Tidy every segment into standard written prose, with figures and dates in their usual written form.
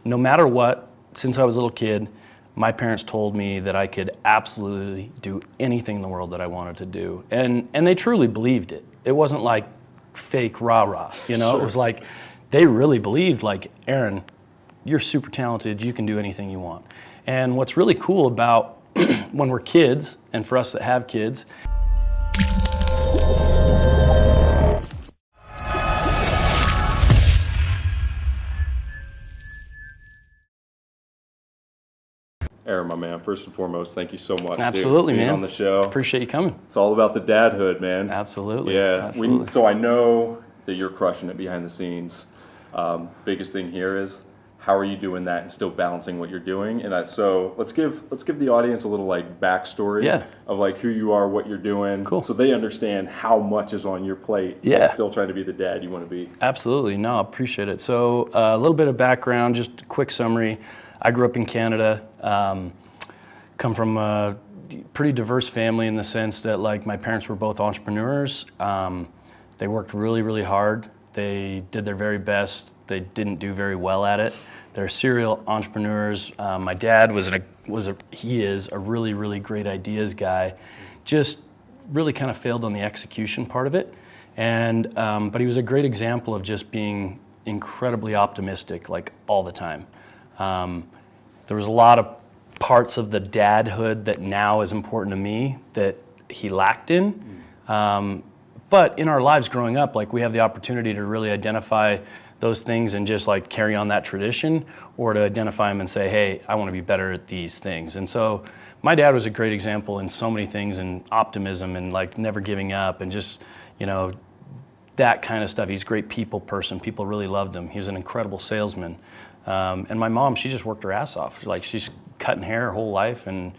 no matter what, since I was a little kid, my parents told me that I could absolutely do anything in the world that I wanted to do. And they truly believed it. It wasn't like fake rah-rah, you know? Sure. It was like, they really believed, like, Aaron, you're super talented, you can do anything you want. And what's really cool about when we're kids, and for us that have kids, Aaron, my man, first and foremost, thank you so much, absolutely, dude, for being man, on the show. Appreciate you coming. It's all about the dadhood, man. Absolutely. Yeah. Absolutely. So I know that you're crushing it behind the scenes. Biggest thing here is how are you doing that and still balancing what you're doing? And so let's give the audience a little like backstory of like who you are, what you're doing, cool, so they understand how much is on your plate. Yeah. And still trying to be the dad you want to be. Absolutely. No, I appreciate it. So a little bit of background, just a quick summary. I grew up in Canada. Come from a pretty diverse family in the sense that like my parents were both entrepreneurs. They worked really, really hard. They did their very best. They didn't do very well at it. They're serial entrepreneurs. My dad he is a really, really great ideas guy. Just really kind of failed on the execution part of it. And but he was a great example of just being incredibly optimistic, like all the time. There was a lot of parts of the dadhood that now is important to me that he lacked in. But in our lives growing up, like we have the opportunity to really identify those things and just like carry on that tradition, or to identify them and say, hey, I want to be better at these things. And so my dad was a great example in so many things, and optimism and like never giving up and just, you know, that kind of stuff. He's a great people person. People really loved him. He was an incredible salesman. And my mom, she just worked her ass off. Like she's cutting hair her whole life, and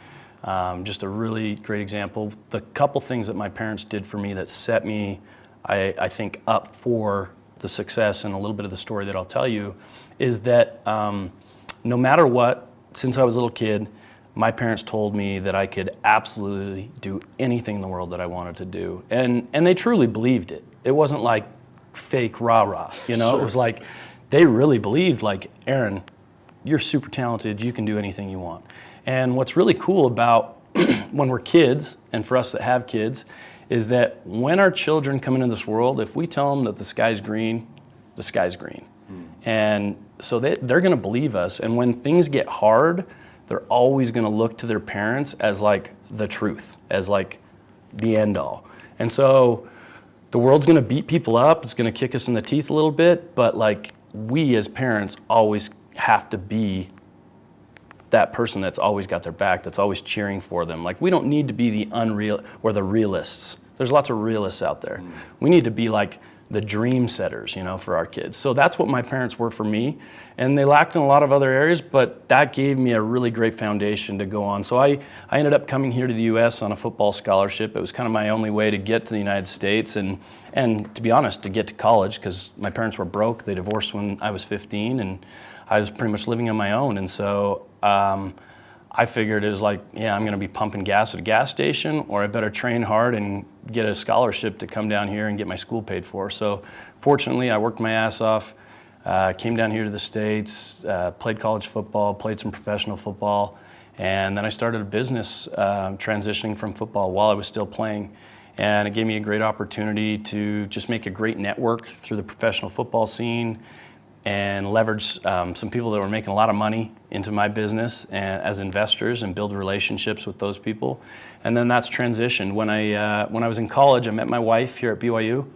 just a really great example. The couple things that my parents did for me that set me, I think, up for the success, and a little bit of the story that I'll tell you, is that no matter what, since I was a little kid, my parents told me that I could absolutely do anything in the world that I wanted to do. And they truly believed it. It wasn't like fake rah-rah, you know? Sure. It was like, they really believed, like, Aaron, you're super talented, you can do anything you want. And what's really cool about when we're kids, and for us that have kids, is that when our children come into this world, if we tell them that the sky's green, the sky's green. And so they're gonna believe us. And when things get hard, they're always gonna look to their parents as like the truth, as like the end all. And so the world's gonna beat people up, it's gonna kick us in the teeth a little bit, but like we as parents always have to be that person that's always got their back, that's always cheering for them. Like we don't need to be the unreal or the realists. There's lots of realists out there. We need to be like the dream setters, you know, for our kids. So that's what my parents were for me. And they lacked in a lot of other areas, but that gave me a really great foundation to go on. So I ended up coming here to the US on a football scholarship. It was kind of my only way to get to the United States and to be honest, to get to college, because my parents were broke. They divorced when I was 15, and I was pretty much living on my own. And so I figured it was like, yeah, I'm gonna be pumping gas at a gas station, or I better train hard and get a scholarship to come down here and get my school paid for. So fortunately, I worked my ass off, came down here to the States, played college football, played some professional football, and then I started a business transitioning from football while I was still playing. And it gave me a great opportunity to just make a great network through the professional football scene, and leverage some people that were making a lot of money into my business as investors, and build relationships with those people. And then that's transitioned. When I was in college, I met my wife here at BYU,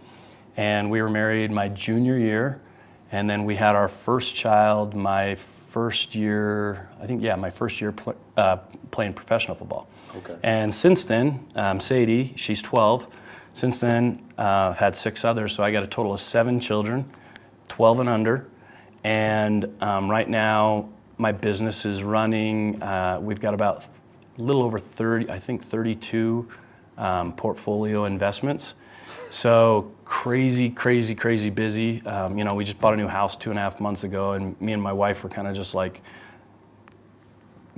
and we were married my junior year. And then we had our first child my first year, my first year playing professional football. Okay. And since then, Sadie, she's 12. Since then, I've had 6 others, so I got a total of 7 children, 12 and under. And right now, my business is running. We've got about a little over 32 portfolio investments. So crazy busy. You know, we just bought a new house 2.5 months ago, and me and my wife were kind of just like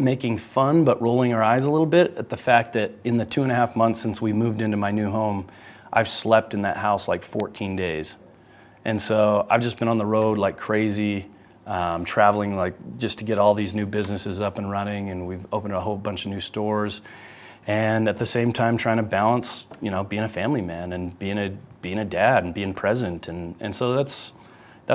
making fun, but rolling our eyes a little bit at the fact that in the 2.5 months since we moved into my new home, I've slept in that house like 14 days. And so I've just been on the road like crazy, traveling like just to get all these new businesses up and running, and we've opened a whole bunch of new stores. And at the same time, trying to balance, being a family man and being a dad and being present. And so that's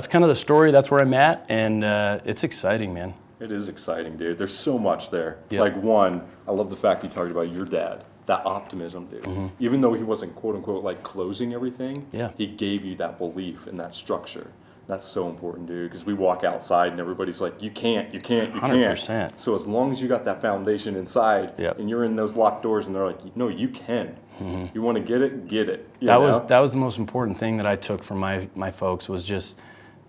kind of the story. That's where I'm at, and it's exciting, man. It is exciting, dude. There's so much there. Yep. Like, one, I love the fact you talked about your dad, that optimism, dude. Mm-hmm. Even though he wasn't, quote unquote, like closing everything, he gave you that belief and that structure. That's so important, dude, because we walk outside and everybody's like, you can't, you can't, you 100%. Can't. So as long as you got that foundation inside and you're in those locked doors and they're like, no, you can. Mm-hmm. You want to get it, get it. That was the most important thing that I took from my folks, was just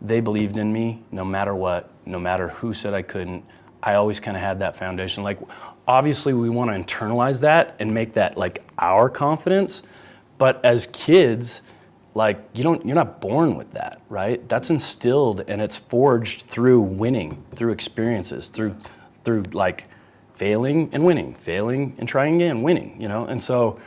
they believed in me no matter what, no matter who said I couldn't. I always kind of had that foundation. Like, obviously we want to internalize that and make that like our confidence, but as kids, like, you're not born with that, right? That's instilled and it's forged through winning, through experiences, through like failing and winning, failing and trying again, winning, And so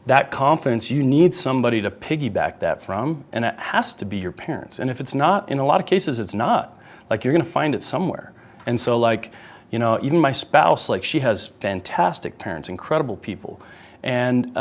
that confidence, you need somebody to piggyback that from, and it has to be your parents. And if it's not, in a lot of cases, it's not. Like, you're gonna find it somewhere. And so like, even my spouse, like, she has fantastic parents, incredible people. And,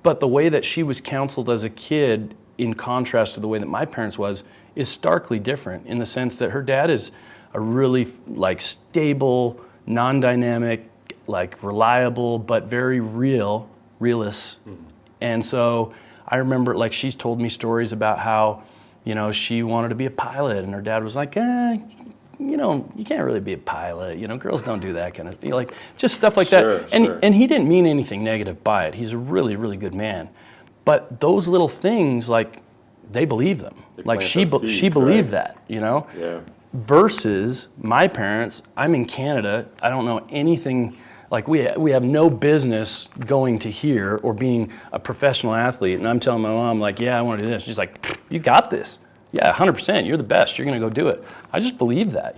but the way that she was counseled as a kid, in contrast to the way that my parents was, is starkly different, in the sense that her dad is a really like stable, non-dynamic, like reliable, but very realist. Mm-hmm. And so I remember, like, she's told me stories about how, she wanted to be a pilot, and her dad was like, you can't really be a pilot. Girls don't do that kind of thing. Like, just stuff like that. And he didn't mean anything negative by it. He's a really, really good man. But those little things, like, they believe them. Like, she believed that, Yeah. Versus my parents, I'm in Canada. I don't know anything. Like, we have no business going to here or being a professional athlete. And I'm telling my mom, like, yeah, I want to do this. She's like, you got this. Yeah, 100%. You're the best. You're going to go do it. I just believe that,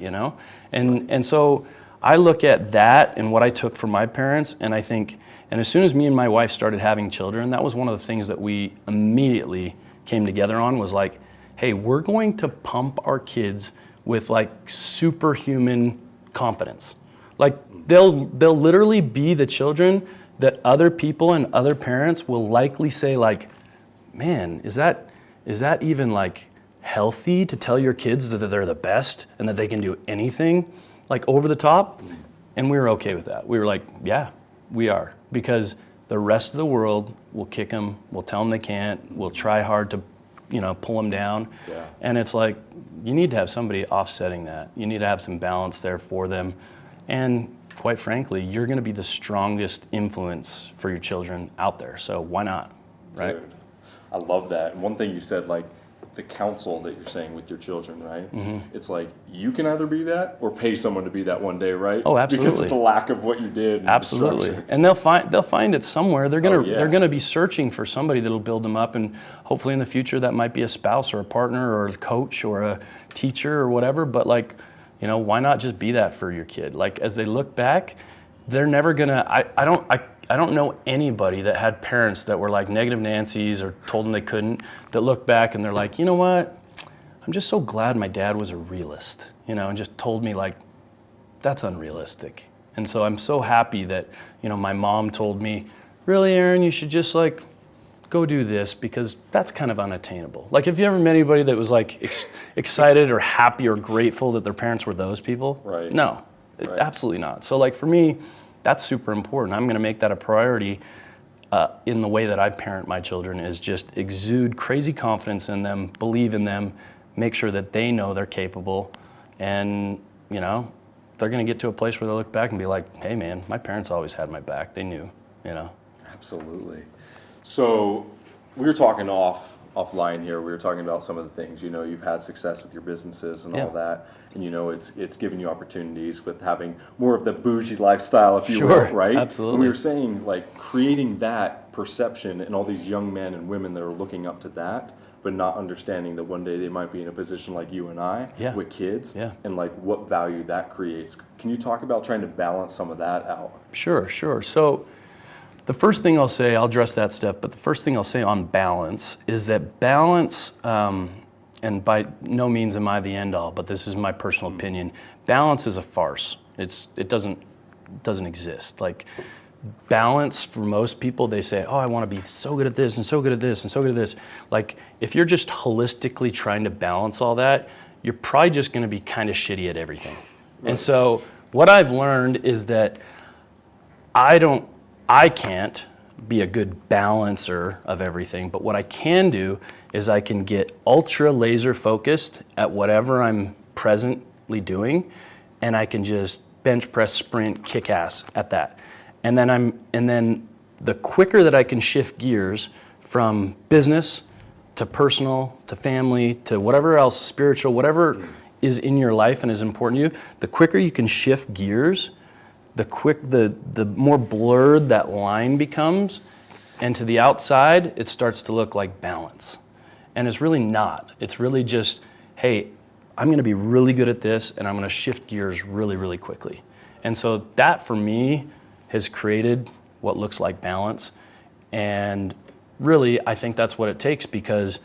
And so I look at that and what I took from my parents, and I think, and as soon as me and my wife started having children, that was one of the things that we immediately came together on, was like, hey, we're going to pump our kids with like superhuman confidence. Like, they'll literally be the children that other people and other parents will likely say, like, man, is that even like healthy to tell your kids that they're the best and that they can do anything, like, over the top? And we were okay with that. We were like, yeah, we are, because the rest of the world will kick them, will tell them they can't, will try hard to, pull them down. Yeah. And it's like, you need to have somebody offsetting that. You need to have some balance there for them. And quite frankly, you're going to be the strongest influence for your children out there. So why not, right? Dude, I love that. And one thing you said, like, the counsel that you're saying with your children, right? Mm-hmm. It's like, you can either be that or pay someone to be that one day, right? Oh, absolutely. Because of the lack of what you did. And absolutely. And they'll find it somewhere. They're gonna be searching for somebody that'll build them up, and hopefully in the future that might be a spouse or a partner or a coach or a teacher or whatever. But like, why not just be that for your kid? Like, as they look back, they're never gonna. I don't know anybody that had parents that were like negative Nancy's or told them they couldn't, that look back and they're like, you know what? I'm just so glad my dad was a realist, and just told me, like, that's unrealistic. And so I'm so happy that, my mom told me, really, Aaron, you should just like go do this, because that's kind of unattainable. Like, have you ever met anybody that was like excited or happy or grateful that their parents were those people? Right. No, right. Absolutely not. So like, for me, that's super important. I'm going to make that a priority in the way that I parent my children, is just exude crazy confidence in them, believe in them, make sure that they know they're capable, and, they're going to get to a place where they look back and be like, hey man, my parents always had my back. They knew, Absolutely. So we were talking offline here. We were talking about some of the things, you've had success with your businesses and all that. And it's given you opportunities with having more of the bougie lifestyle, if you will, right? Absolutely. And we were saying, like, creating that perception in all these young men and women that are looking up to that, but not understanding that one day they might be in a position like you and I with kids, and like what value that creates. Can you talk about trying to balance some of that out? Sure. So the first thing I'll say, I'll address that stuff, but the first thing I'll say on balance is that balance and by no means am I the end all, but this is my personal opinion. Balance is a farce. It doesn't exist. Like, balance for most people, they say, oh, I want to be so good at this and so good at this and so good at this. Like, if you're just holistically trying to balance all that, you're probably just going to be kind of shitty at everything. Right. And so what I've learned is that I can't be a good balancer of everything, but what I can do is I can get ultra laser focused at whatever I'm presently doing, and I can just bench press, sprint, kick ass at that. And then the quicker that I can shift gears from business to personal to family to whatever else, spiritual, whatever is in your life and is important to you, the quicker you can shift gears, the more blurred that line becomes, and to the outside, it starts to look like balance. And it's really not. It's really just, hey, I'm gonna be really good at this, and I'm gonna shift gears really, really quickly. And so that, for me, has created what looks like balance. And really, I think that's what it takes, because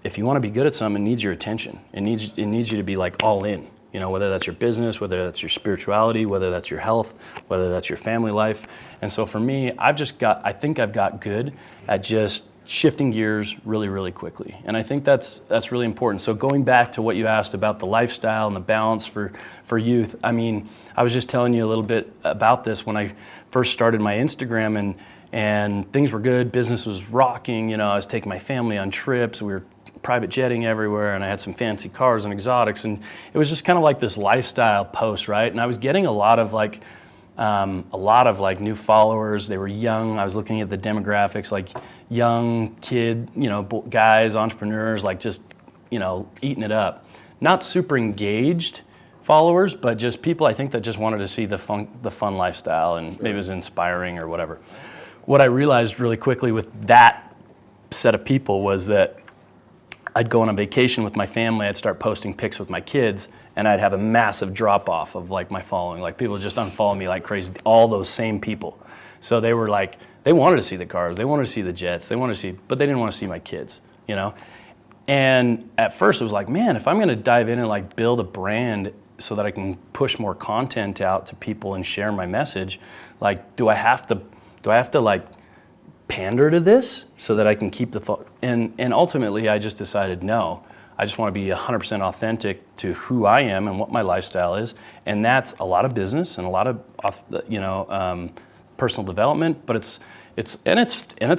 if you wanna be good at something, it needs your attention. It needs you to be like all in. You know, whether that's your business, whether that's your spirituality, whether that's your health, whether that's your family life. And so for me, I think I've got good at just shifting gears really, really quickly. And I think that's really important. So going back to what you asked about the lifestyle and the balance for youth, I mean, I was just telling you a little bit about this when I first started my Instagram, and things were good, business was rocking, you know, I was taking my family on trips, we were private jetting everywhere, and I had some fancy cars and exotics, and it was just kind of like this lifestyle post, right? And I was getting a lot of new followers. They were young. I was looking at the demographics, like young kid, you know, guys, entrepreneurs, like just, you know, eating it up. Not super engaged followers, but just people I think that just wanted to see the fun lifestyle, and maybe it was inspiring or whatever. What I realized really quickly with that set of people was that I'd go on a vacation with my family, I'd start posting pics with my kids, and I'd have a massive drop off of like my following. Like, people just unfollow me like crazy, all those same people. So they were like, they wanted to see the cars, they wanted to see the jets, but they didn't want to see my kids, you know? And at first it was like, man, if I'm gonna dive in and like build a brand so that I can push more content out to people and share my message, like, do I have to like pander to this so that I can keep and ultimately I just decided, no, I just want to be 100% authentic to who I am and what my lifestyle is, and that's a lot of business and a lot of personal development, but it's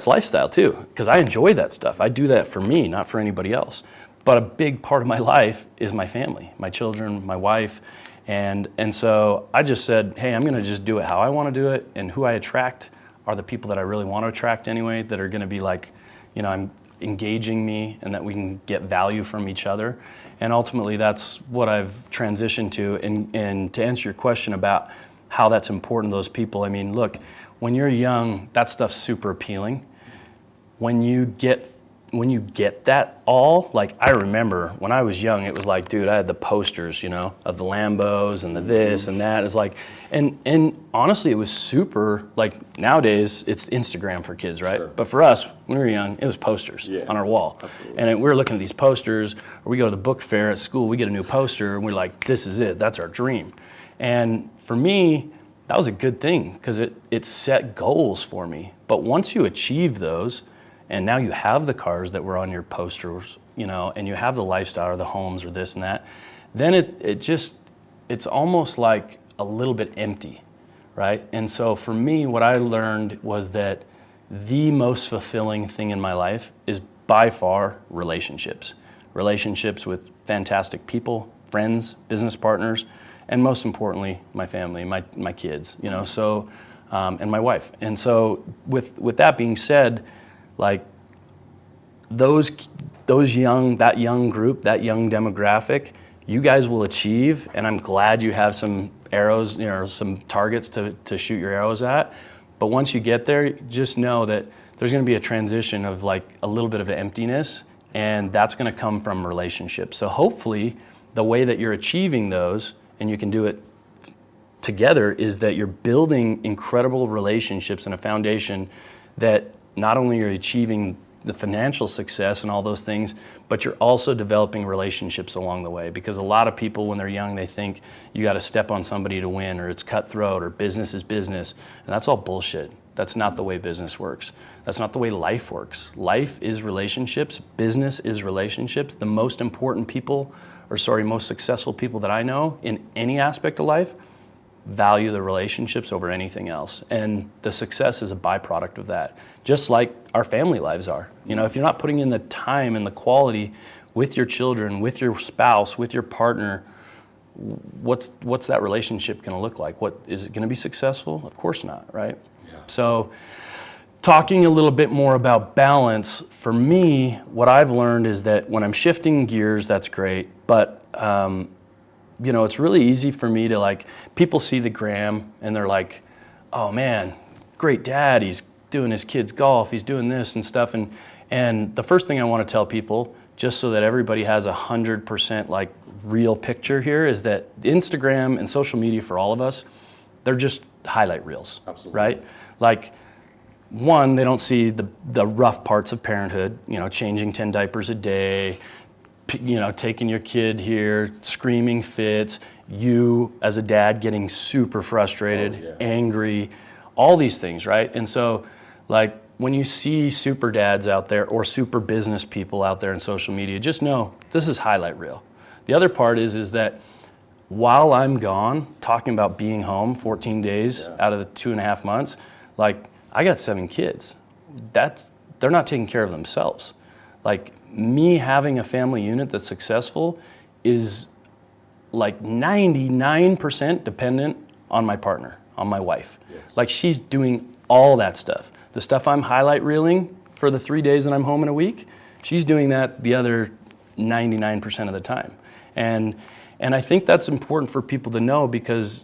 lifestyle too, because I enjoy that stuff. I do that for me, not for anybody else. But a big part of my life is my family, my children, my wife, and so I just said, hey, I'm going to just do it how I want to do it, and who I attract are the people that I really want to attract anyway, that are going to be like, you know, I'm engaging me, and that we can get value from each other. And ultimately, that's what I've transitioned to. And to answer your question about how that's important to those people, I mean, look, when you're young, that stuff's super appealing. When you get that all, like, I remember when I was young, it was like, dude, I had the posters, you know, of the Lambos and the this and that. It's like, and honestly, it was super, like, nowadays it's Instagram for kids, right? Sure. But for us, when we were young, it was posters on our wall. Absolutely. And we were looking at these posters, or we go to the book fair at school, we get a new poster, and we're like, this is it, that's our dream. And for me, that was a good thing, because it set goals for me. But once you achieve those, and now you have the cars that were on your posters, you know, and you have the lifestyle or the homes or this and that, then it's almost like a little bit empty, right? And so for me, what I learned was that the most fulfilling thing in my life is by far relationships. Relationships with fantastic people, friends, business partners, and most importantly, my family, my kids, you know, so, and my wife. And so with that being said, like, that young group, that young demographic, you guys will achieve, and I'm glad you have some arrows, you know, some targets to shoot your arrows at. But once you get there, just know that there's going to be a transition of like a little bit of emptiness, and that's going to come from relationships. So hopefully the way that you're achieving those, and you can do it together, is that you're building incredible relationships and a foundation that not only are you achieving the financial success and all those things, but you're also developing relationships along the way, because a lot of people when they're young, they think you got to step on somebody to win, or it's cutthroat, or business is business, and that's all bullshit. That's not the way business works. That's not the way life works. Life is relationships. Business is relationships. The most important people, most successful people that I know in any aspect of life value the relationships over anything else. And the success is a byproduct of that. Just like our family lives are. You know, if you're not putting in the time and the quality with your children, with your spouse, with your partner, what's that relationship going to look like? What is it going to be successful? Of course not, right? Yeah. So talking a little bit more about balance, for me, what I've learned is that when I'm shifting gears, that's great, but you know, it's really easy for me to, like, people see the gram and they're like, oh man, great dad, he's doing his kids golf, he's doing this and stuff. And the first thing I want to tell people, just so that everybody has 100% like real picture here, is that Instagram and social media for all of us, they're just highlight reels. Absolutely. Right? Like, one, they don't see the rough parts of parenthood, you know, changing 10 diapers a day, you know, taking your kid here, screaming fits, you as a dad getting super frustrated, angry, all these things, right? And so, like, when you see super dads out there or super business people out there in social media, just know this is highlight reel. The other part is that while I'm gone, talking about being home 14 days out of the 2.5 months, like, I got 7 kids. They're not taking care of themselves. Like, me having a family unit that's successful is like 99% dependent on my partner, on my wife. Yes. Like, she's doing all that stuff. The stuff I'm highlight reeling for the 3 days that I'm home in a week, she's doing that the other 99% of the time. And I think that's important for people to know, because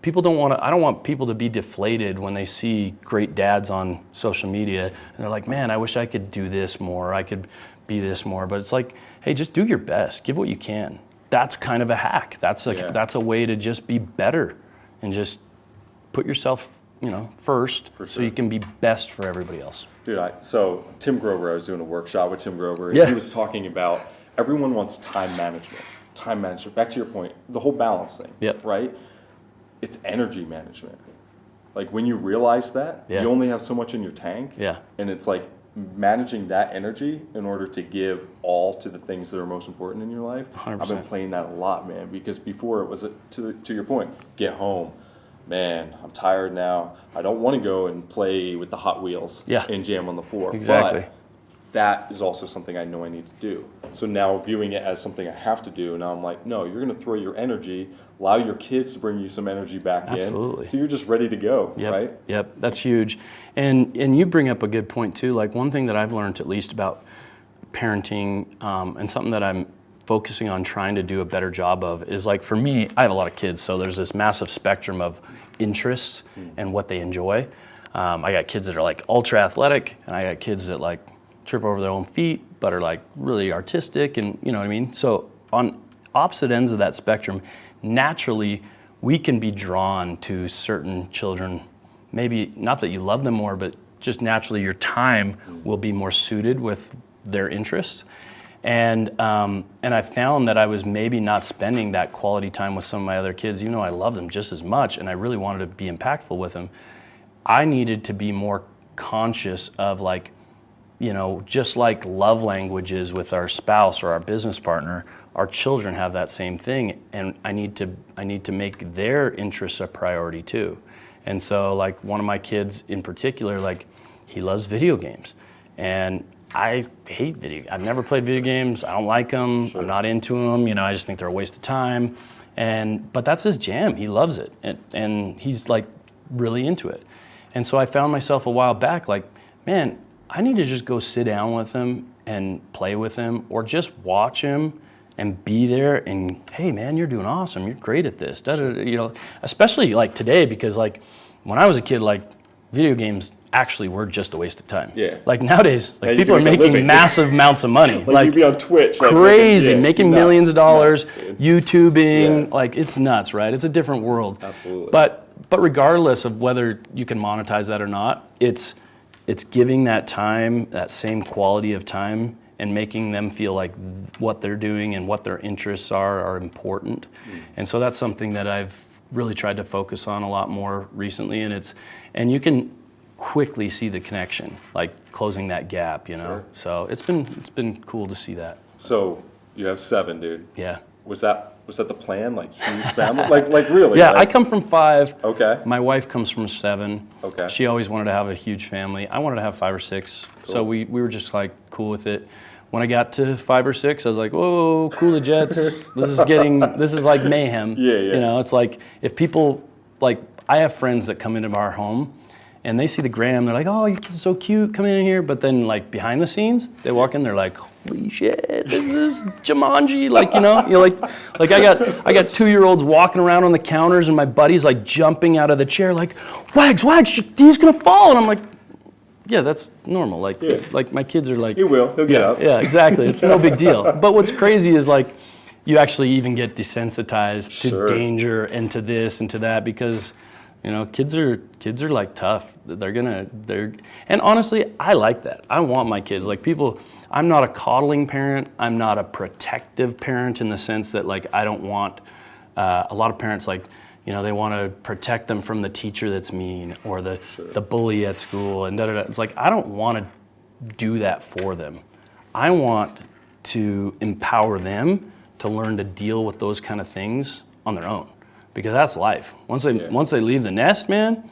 I don't want people to be deflated when they see great dads on social media and they're like, man, I wish I could do this more, I could be this more. But it's like, hey, just do your best, give what you can. That's kind of a hack. That's a way to just be better and just put yourself, you know, first, so you can be best for everybody else. Dude, so Tim Grover, I was doing a workshop with Tim Grover, and he was talking about everyone wants time management. Time management, back to your point, the whole balance thing, right? It's energy management. Like, when you realize that, you only have so much in your tank, and it's like managing that energy in order to give all to the things that are most important in your life. 100%. I've been playing that a lot, man, because before it was, to your point, get home. Man, I'm tired now. I don't want to go and play with the Hot Wheels and jam on the floor. Exactly. But that is also something I know I need to do. So now viewing it as something I have to do, now I'm like, no, you're going to throw your energy, allow your kids to bring you some energy back in. So you're just ready to go, right? Yep, that's huge. And you bring up a good point too. Like, one thing that I've learned, at least about parenting, and something that I'm focusing on trying to do a better job of, is, like, for me, I have a lot of kids, so there's this massive spectrum of interests and what they enjoy. I got kids that are like ultra athletic, and I got kids that like trip over their own feet, but are like really artistic, and you know what I mean? So on opposite ends of that spectrum, naturally, we can be drawn to certain children. Maybe not that you love them more, but just naturally your time will be more suited with their interests. And I found that I was maybe not spending that quality time with some of my other kids. You know, I love them just as much, and I really wanted to be impactful with them. I needed to be more conscious of, like, you know, just like love languages with our spouse or our business partner, our children have that same thing, and I need to make their interests a priority too. And so, like, one of my kids in particular, like, he loves video games, and I hate I've never played video games. I don't like them. I'm not into them. You know, I just think they're a waste of time. But that's his jam. He loves it, and he's like really into it. And so I found myself a while back, like, man, I need to just go sit down with him and play with him, or just watch him and be there. And hey, man, you're doing awesome. You're great at this. You know, especially like today, because like when I was a kid, like video games actually were just a waste of time. Yeah. Like nowadays, like people are making massive amounts of money. Like you'd be on Twitch. Crazy, making millions of dollars, YouTubing, like it's nuts, right? It's a different world. Absolutely. But regardless of whether you can monetize that or not, it's it's giving that time, that same quality of time, and making them feel like what they're doing and what their interests are important. And so that's something that I've really tried to focus on a lot more recently, and you can quickly see the connection, like closing that gap, you know. Sure. So it's been cool to see that. So you have 7, dude. Yeah. Was that the plan? Like huge family? like really? Yeah, like, I come from 5. Okay. My wife comes from 7. Okay. She always wanted to have a huge family. I wanted to have 5 or 6. Cool. So we were just like cool with it. When I got to 5 or 6, I was like, whoa, Coolidgettes, this is like mayhem. Yeah. You know, it's like if people, like I have friends that come into our home and they see the gram, they're like, oh, your kid's so cute, come in here. But then like behind the scenes, they walk in, they're like, holy shit, this is Jumanji. Like, you know like I got 2-year-olds walking around on the counters and my buddy's like jumping out of the chair like, Wags, he's gonna fall. And I'm like, yeah, that's normal. Like my kids are like, he'll get up. Yeah, exactly. It's no big deal. But what's crazy is like, you actually even get desensitized to danger and to this and to that because, you know, kids are like tough. And honestly, I like that. I want my kids, like people, I'm not a coddling parent. I'm not a protective parent in the sense that like, I don't want, a lot of parents like, you know, they want to protect them from the teacher that's mean or the bully at school and da-da-da. It's like, I don't want to do that for them. I want to empower them to learn to deal with those kind of things on their own because that's life. Once they leave the nest, man,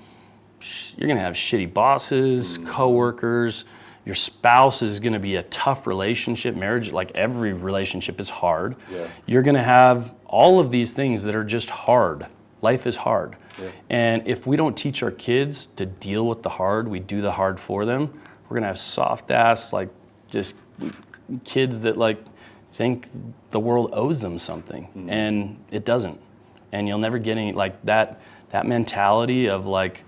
you're going to have shitty bosses, coworkers. Your spouse is going to be a tough relationship. Marriage, like every relationship is hard. Yeah. You're going to have all of these things that are just hard. Life is hard. Yeah. And if we don't teach our kids to deal with the hard, we do the hard for them, we're gonna have soft ass, like just kids that like think the world owes them something and it doesn't. And you'll never get any, like that mentality of like,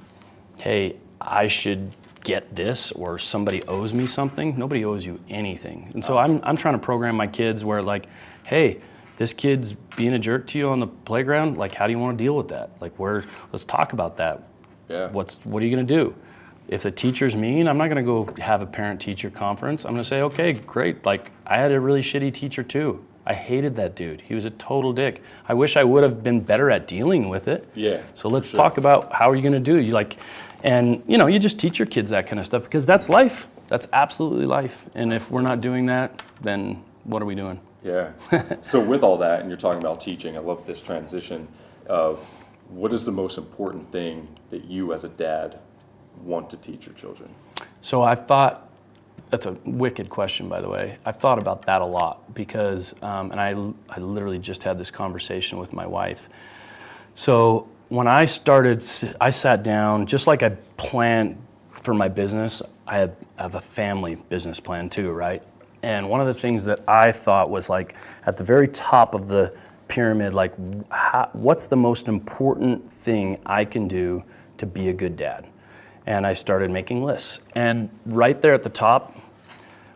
hey, I should get this or somebody owes me something. Nobody owes you anything. And so I'm trying to program my kids where like, hey, this kid's being a jerk to you on the playground, like how do you want to deal with that? Like let's talk about that. Yeah. What are you gonna do? If the teacher's mean, I'm not gonna go have a parent-teacher conference. I'm gonna say, okay, great, like I had a really shitty teacher too. I hated that dude. He was a total dick. I wish I would have been better at dealing with it. Yeah. So let's talk about how are you gonna do? And you know, you just teach your kids that kind of stuff because that's life. That's absolutely life. And if we're not doing that, then what are we doing? Yeah. So with all that, and you're talking about teaching, I love this transition of what is the most important thing that you as a dad want to teach your children? So I've thought, that's a wicked question, by the way. I've thought about that a lot because, and I literally just had this conversation with my wife. So when I sat down, just like I planned for my business, I have a family business plan too, right? And one of the things that I thought was like at the very top of the pyramid, like what's the most important thing I can do to be a good dad? And I started making lists. And right there at the top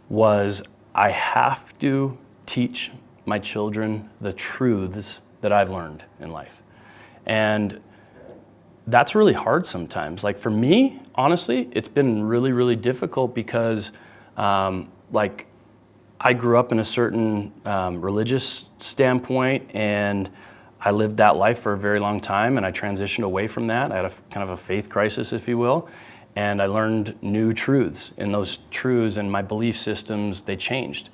was I have to teach my children the truths that I've learned in life. And that's really hard sometimes. Like for me, honestly, it's been really, really difficult because like I grew up in a certain religious standpoint and I lived that life for a very long time and I transitioned away from that. I had kind of a faith crisis, if you will, and I learned new truths. And those truths and my belief systems, they changed.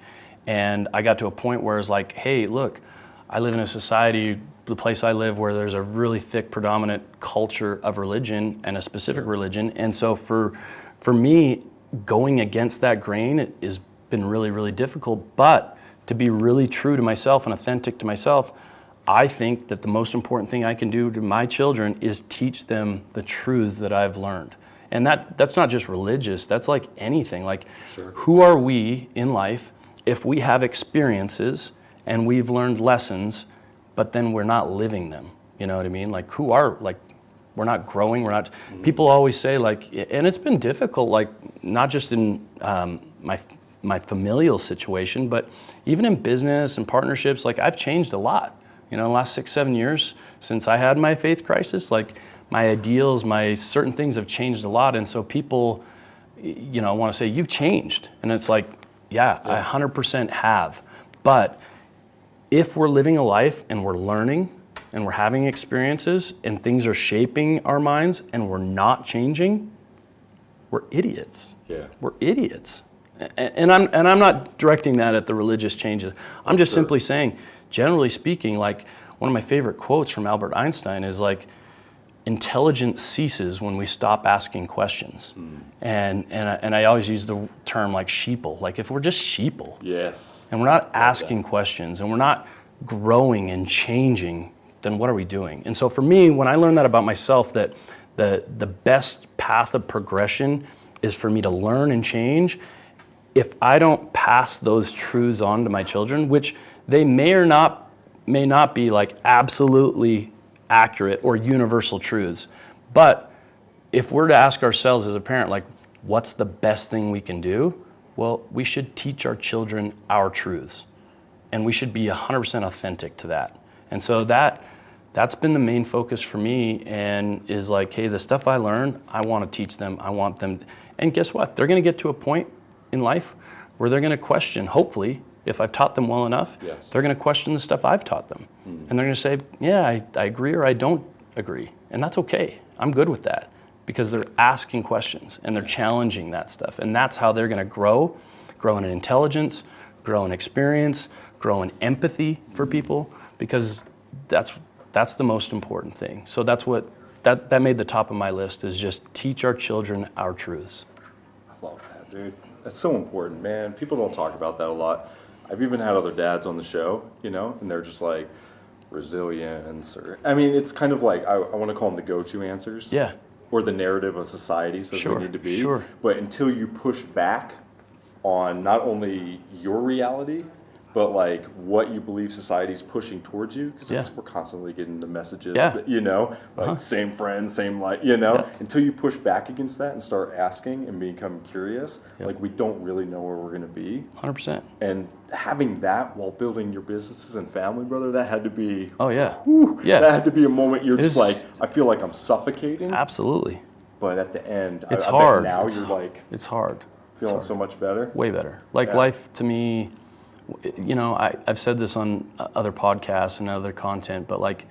And I got to a point where it's like, hey, look, I live in a society, the place I live, where there's a really thick predominant culture of religion and a specific religion. And so for me, going against that grain has been really, really difficult. But to be really true to myself and authentic to myself, I think that the most important thing I can do to my children is teach them the truths that I've learned. And that's not just religious, that's like anything. Like, who are we in life if we have experiences and we've learned lessons, but then we're not living them? You know what I mean? Like, we're not growing, people always say like, and it's been difficult, like not just in my familial situation, but even in business and partnerships, like I've changed a lot. You know, in the last 6-7 years since I had my faith crisis, like my ideals, my certain things have changed a lot. And so people, I want to say, you've changed. And it's like, yeah, I 100% have. But if we're living a life and we're learning and we're having experiences and things are shaping our minds and we're not changing, we're idiots. Yeah. We're idiots. And I'm not directing that at the religious changes. I'm just simply saying, generally speaking, like one of my favorite quotes from Albert Einstein is like, intelligence ceases when we stop asking questions. And I always use the term like sheeple. Like if we're just sheeple, Yes. and we're not asking questions and we're not growing and changing, then what are we doing? And so for me, when I learned that about myself, that the best path of progression is for me to learn and change, if I don't pass those truths on to my children, which they may not be like absolutely accurate or universal truths. But if we're to ask ourselves as a parent, like, what's the best thing we can do? Well, we should teach our children our truths. And we should be 100% authentic to that. And so that's been the main focus for me, and is like, hey, the stuff I learned, I want to teach them. I want them. And guess what? They're going to get to a point in life where they're going to question, hopefully, if I've taught them well enough, they're going to question the stuff I've taught them. And they're going to say, yeah, I agree or I don't agree. And that's okay. I'm good with that because they're asking questions and they're challenging that stuff. And that's how they're going to grow in intelligence, grow in experience, grow in empathy for people, because that's the most important thing. So that's what, that made the top of my list, is just teach our children our truths. I love that, dude. That's so important, man. People don't talk about that a lot. I've even had other dads on the show, and they're just like, resilience, or, I mean, it's kind of like, I want to call them the go-to answers. Yeah. Or the narrative of society says we need to be. Sure. But until you push back on not only your reality, but like what you believe society's pushing towards you, because we're constantly getting the messages that, like same friends, same life, until you push back against that and start asking and become curious, like we don't really know where we're going to be. 100%. And having that while building your businesses and family, brother, that had to be, that had to be a moment you're just like, I feel like I'm suffocating. Absolutely. But at the end, it's I hard. bet now you're like, it's hard. Feeling so much better. Way better. Like life to me, I've said this on other podcasts and other content, but like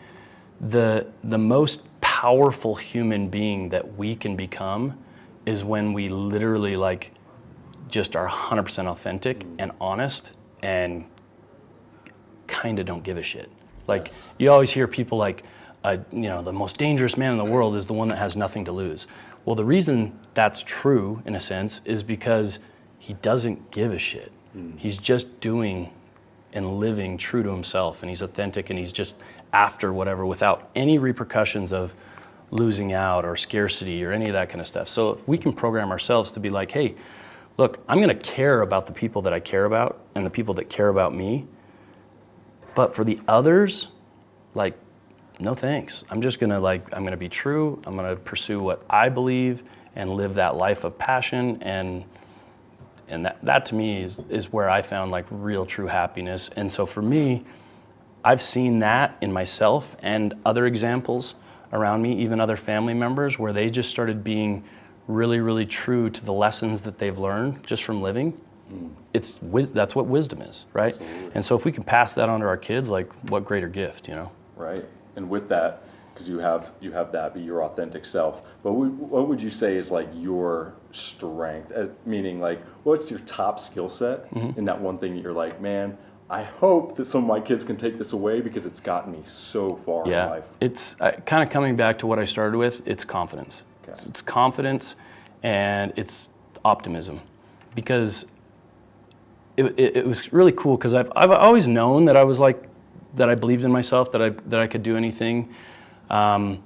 the most powerful human being that we can become is when we literally like just are 100% authentic and honest and kind of don't give a shit. Like you always hear people like, the most dangerous man in the world is the one that has nothing to lose. Well, the reason that's true in a sense is because he doesn't give a shit. He's just doing and living true to himself, and he's authentic, and he's just after whatever without any repercussions of losing out or scarcity or any of that kind of stuff. So if we can program ourselves to be like, hey, look, I'm going to care about the people that I care about and the people that care about me, but for the others, like, no thanks. I'm just going to I'm going to be true. I'm going to pursue what I believe and live that life of passion, and that to me is where I found like real true happiness. And so for me, I've seen that in myself and other examples around me, even other family members, where they just started being really, really true to the lessons that they've learned just from living. That's what wisdom is, right? Absolutely. And so if we can pass that on to our kids, like what greater gift, Right. And with that, because you have that be your authentic self, but what would you say is like your strength? Meaning like, what's your top skill set in that one thing that you're like, man, I hope that some of my kids can take this away because it's gotten me so far in life. It's kind of coming back to what I started with. It's confidence. Okay. It's confidence and it's optimism, because it was really cool because I've always known that I was like, that I believed in myself, that I could do anything. But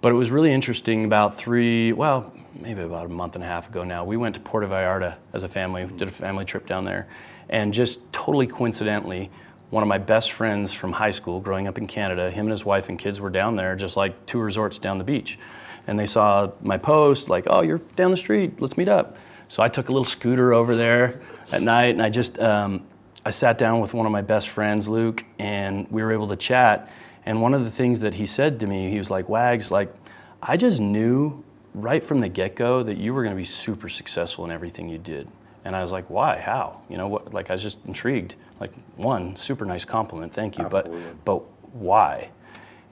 it was really interesting maybe about a month and a half ago now, we went to Puerto Vallarta as a family, did a family trip down there. And just totally coincidentally, one of my best friends from high school growing up in Canada, him and his wife and kids were down there, just like 2 resorts down the beach. And they saw my post, like, oh, you're down the street, let's meet up. So I took a little scooter over there at night, and I just, I sat down with one of my best friends, Luke, and we were able to chat. And one of the things that he said to me, he was like, Wags, like, I just knew right from the get-go that you were going to be super successful in everything you did. And I was like, why? How? You know, what? Like, I was just intrigued. Like, one, super nice compliment, thank you. Absolutely. But why?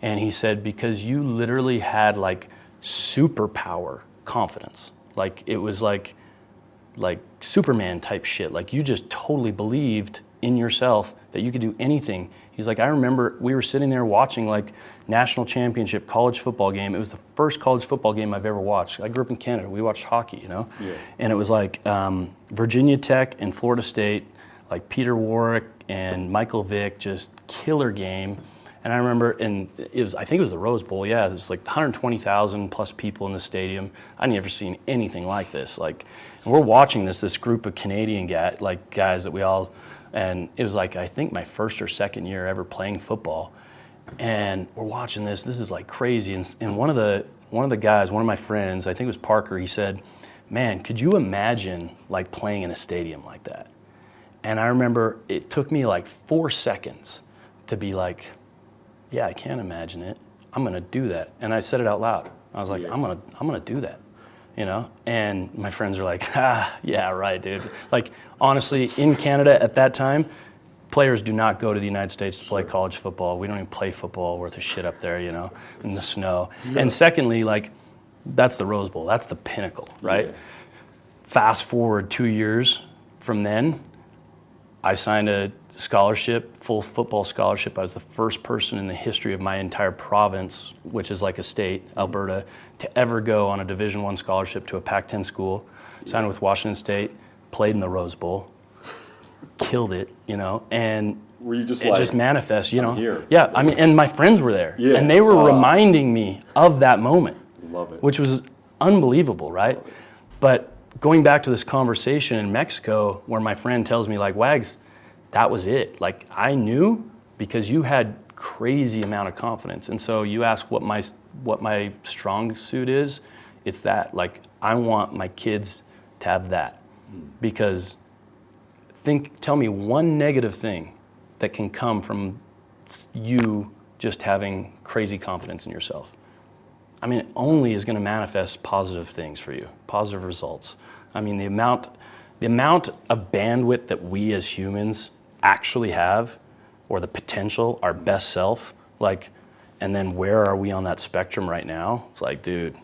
And he said, because you literally had like superpower confidence. Like, it was like Superman type shit. Like, you just totally believed in yourself that you could do anything. He's like, I remember we were sitting there watching like national championship college football game. It was the first college football game I've ever watched. I grew up in Canada. We watched hockey, you know? Yeah. And it was like Virginia Tech and Florida State, like Peter Warwick and Michael Vick, just killer game. And I remember, and I think it was the Rose Bowl, yeah, it was like 120,000 plus people in the stadium. I'd never seen anything like this. Like, and we're watching this group of Canadian guys that we all, and it was like, I think my first or second year ever playing football. And we're watching this is like crazy. And one of the guys, one of my friends, I think it was Parker, he said, man, could you imagine like playing in a stadium like that? And I remember it took me like 4 seconds to be like, yeah, I can't imagine it. I'm gonna do that. And I said it out loud. I was like, Yeah. I'm gonna do that, you know? And my friends are like, yeah, right, dude. Like, honestly, in Canada at that time, players do not go to the United States to play college football. We don't even play football worth of shit up there, you know, in the snow. Yeah. And secondly, like, that's the Rose Bowl. That's the pinnacle, right? Yeah. Fast forward 2 years from then, I signed a scholarship, full football scholarship. I was the first person in the history of my entire province, which is like a state, Alberta, to ever go on a Division I scholarship to a Pac-10 school. Signed with Washington State, played in the Rose Bowl, killed it, you know, and were you just it like, just manifests, you know. Here. Yeah, I mean, and my friends were there, yeah. and they were reminding me of that moment. Love it. Which was unbelievable, right? But going back to this conversation in Mexico where my friend tells me, like, Wags, that was it. Like, I knew because you had crazy amount of confidence. And so you ask what my strong suit is, it's that. Like, I want my kids to have that. Because tell me one negative thing that can come from you just having crazy confidence in yourself. I mean, it only is going to manifest positive things for you, positive results. I mean, the amount of bandwidth that we as humans actually have, or the potential, our best self, like, and then where are we on that spectrum right now? It's like, dude,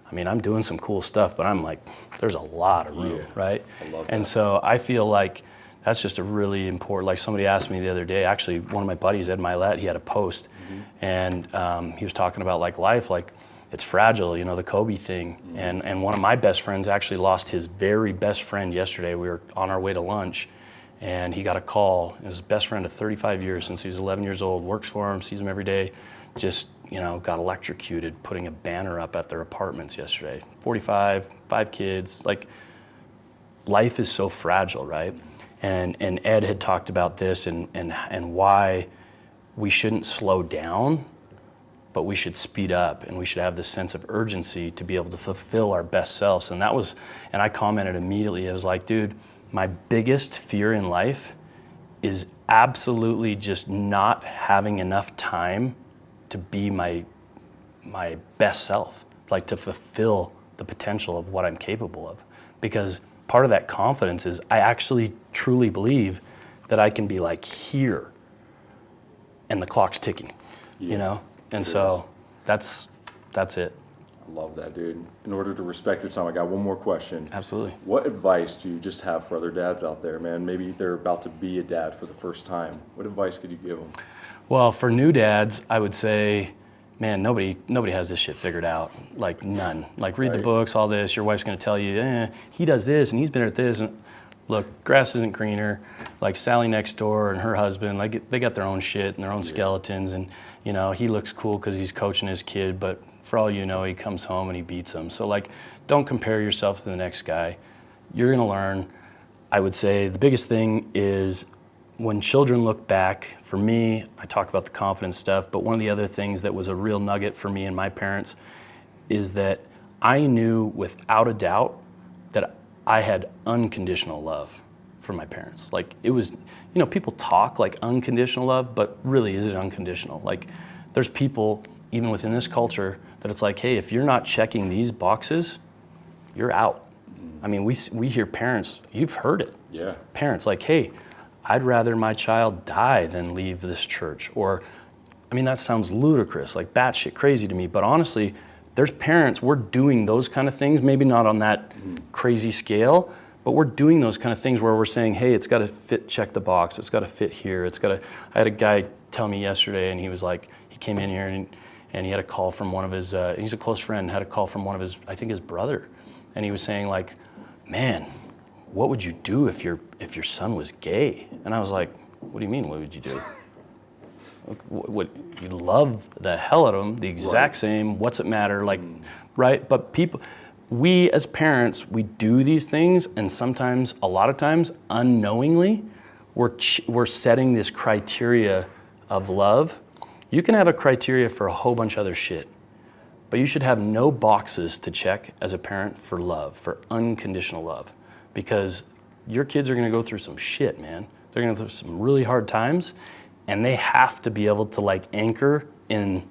I mean, I'm doing some cool stuff, but I'm like, there's a lot of room, right? I love that. And so I feel like that's just a really important, like somebody asked me the other day, actually one of my buddies, Ed Milet, he had a post, and he was talking about like life, like it's fragile, you know, the Kobe thing. And one of my best friends actually lost his very best friend yesterday. We were on our way to lunch, and he got a call. It was his best friend of 35 years since he was 11 years old, works for him, sees him every day, just, you know, got electrocuted putting a banner up at their apartments yesterday. 45, 5 kids, like, life is so fragile, right? And Ed had talked about this and why we shouldn't slow down, but we should speed up, and we should have this sense of urgency to be able to fulfill our best selves. And I commented immediately, I was like, dude, my biggest fear in life is absolutely just not having enough time to be my best self, like to fulfill the potential of what I'm capable of. Because part of that confidence is I actually truly believe that I can be like here and the clock's ticking, you know? And so that's it. I love that, dude. In order to respect your time, I got one more question. Absolutely. What advice do you just have for other dads out there, man? Maybe they're about to be a dad for the first time. What advice could you give them? Well, for new dads, I would say, man, nobody has this shit figured out. Like, none. Like, read the books, all this. Your wife's going to tell you, he does this and he's better at this. And look, grass isn't greener. Like Sally next door and her husband, like, they got their own shit and their own skeletons. And, you know, he looks cool because he's coaching his kid, but for all you know, he comes home and he beats them. So, like, don't compare yourself to the next guy. You're going to learn. I would say the biggest thing is when children look back, for me, I talk about the confidence stuff, but one of the other things that was a real nugget for me and my parents is that I knew without a doubt that I had unconditional love for my parents. Like, it was, you know, people talk like unconditional love, but really, is it unconditional? Like, there's people even within this culture, that it's like, hey, if you're not checking these boxes, you're out. I mean, we hear parents, you've heard it. Yeah. Parents like, hey, I'd rather my child die than leave this church. Or, I mean, that sounds ludicrous, like batshit crazy to me, but honestly, there's parents, we're doing those kind of things, maybe not on that crazy scale, but we're doing those kind of things where we're saying, hey, it's got to fit, check the box, it's got to fit here, it's got to, I had a guy tell me yesterday, and he was like, he came in here and he had a call from one of his, he's a close friend, had a call from one of his, I think his brother, and he was saying like, man, what would you do if your son was gay? And I was like, what do you mean, what would you do? What you love the hell out of them, the exact same, what's it matter, like, right? But people, we as parents, we do these things, and sometimes, a lot of times, unknowingly, we're setting this criteria of love. You can have a criteria for a whole bunch of other shit, but you should have no boxes to check as a parent for love, for unconditional love, because your kids are gonna go through some shit, man. They're gonna go through some really hard times, and they have to be able to like anchor in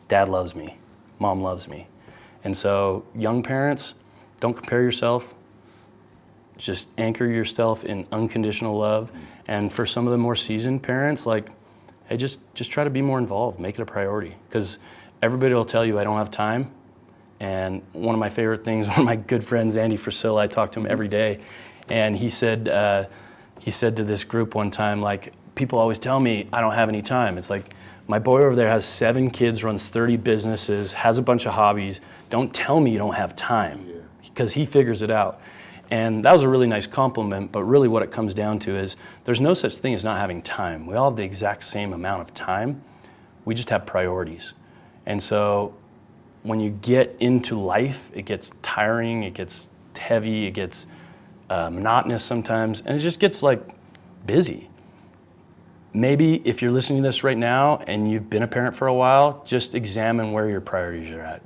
dad loves me, mom loves me. And so young parents, don't compare yourself, just anchor yourself in unconditional love. And for some of the more seasoned parents, like, hey, just try to be more involved, make it a priority. Because everybody will tell you I don't have time. And one of my favorite things, one of my good friends, Andy Frisilla, I talk to him every day, and he said to this group one time, like, people always tell me I don't have any time. It's like, my boy over there has 7 kids, runs 30 businesses, has a bunch of hobbies. Don't tell me you don't have time, because he figures it out. And that was a really nice compliment, but really what it comes down to is there's no such thing as not having time. We all have the exact same amount of time. We just have priorities. And so when you get into life, it gets tiring, it gets heavy, it gets monotonous sometimes, and it just gets like busy. Maybe if you're listening to this right now and you've been a parent for a while, just examine where your priorities are at.